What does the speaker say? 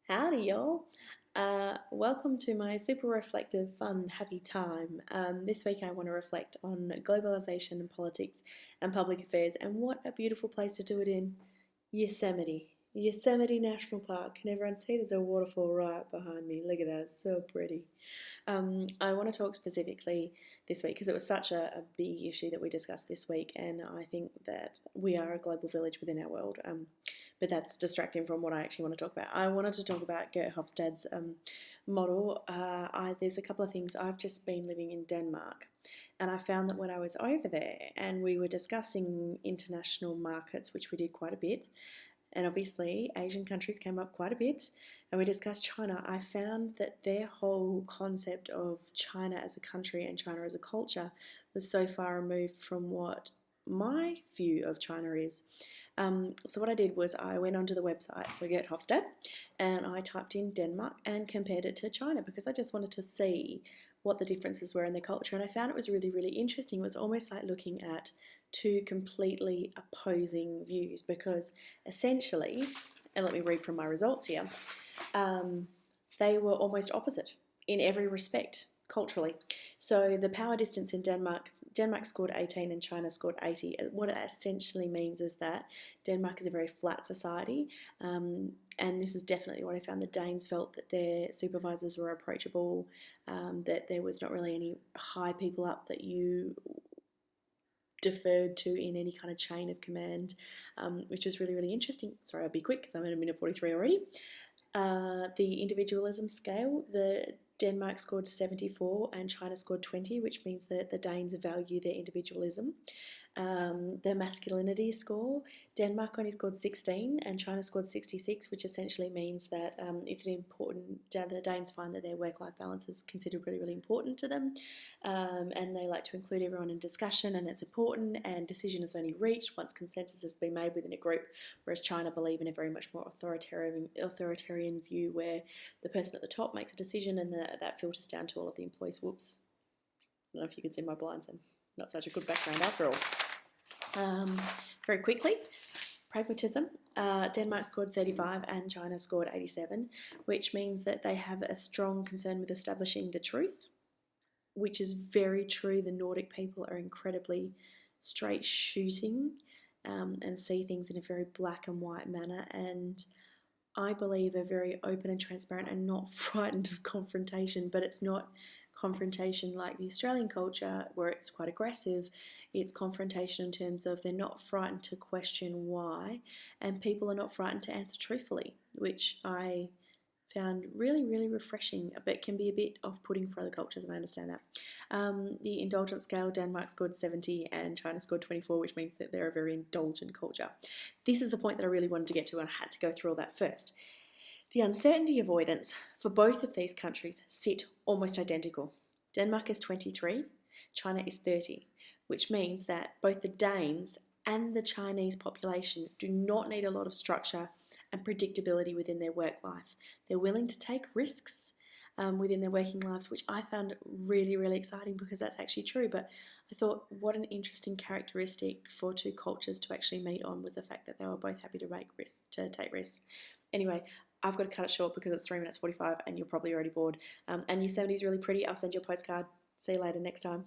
Howdy, y'all. Welcome to my super reflective, fun, happy time. This week I want to reflect on globalisation and politics and public affairs, and what a beautiful place to do it in Yosemite. Yosemite National Park. Can everyone see there's a waterfall right behind me? Look at that, it's so pretty. I want to talk specifically this week because it was such a big issue that we discussed this week, and I think that we are a global village within our world. But that's distracting from what I actually want to talk about. I wanted to talk about Gert Hofstade's model. There's a couple of things. I've just been living in Denmark, and I found that when I was over there and we were discussing international markets, which we did quite a bit, and obviously Asian countries came up quite a bit, and we discussed China, I found that their whole concept of China as a country and China as a culture was so far removed from what my view of China is. So what I did was I went onto the website for Gert Hofstade and I typed in Denmark and compared it to China because I just wanted to see what the differences were in their culture, and I found it was really, really interesting. It was almost like looking at two completely opposing views because essentially, and let me read from my results here, they were almost opposite in every respect culturally. So the power distance in Denmark scored 18 and China scored 80. What it essentially means is that Denmark is a very flat society, and this is definitely what I found. The Danes felt that their supervisors were approachable, that there was not really any high people up that you deferred to in any kind of chain of command, which is really, really interesting. Sorry, I'll be quick because I'm at a minute 43 already. The individualism scale, the Denmark scored 74 and China scored 20, which means that the Danes value their individualism. The masculinity score, Denmark only scored 16 and China scored 66, which essentially means that it's an important, the Danes find that their work-life balance is considered really, really important to them, and they like to include everyone in discussion, and it's important, and decision is only reached once consensus has been made within a group, whereas China believe in a very much more authoritarian view where the person at the top makes a decision and that filters down to all of the employees. Whoops. I don't know if you can see my blinds. I'm not such a good background after all. Very quickly, pragmatism. Denmark scored 35 and China scored 87, which means that they have a strong concern with establishing the truth, which is very true. The Nordic people are incredibly straight shooting and see things in a very black and white manner, and I believe are very open and transparent and not frightened of confrontation, but it's not confrontation like the Australian culture where it's quite aggressive. It's confrontation in terms of they're not frightened to question why, and people are not frightened to answer truthfully, which I found really, really refreshing, but can be a bit off-putting for other cultures, and I understand that. The indulgent scale, Denmark scored 70 and China scored 24, which means that they're a very indulgent culture. This is the point that I really wanted to get to, and I had to go through all that first. The uncertainty avoidance for both of these countries sit almost identical. Denmark is 23, China is 30, which means that both the Danes and the Chinese population do not need a lot of structure and predictability within their work life. They're willing to take risks within their working lives, which I found really, really exciting because that's actually true. But I thought what an interesting characteristic for two cultures to actually meet on was the fact that they were both happy to take risks. Anyway, I've got to cut it short because it's 3 minutes 45 and you're probably already bored. And Yosemite's really pretty. I'll send you a postcard. See you later next time.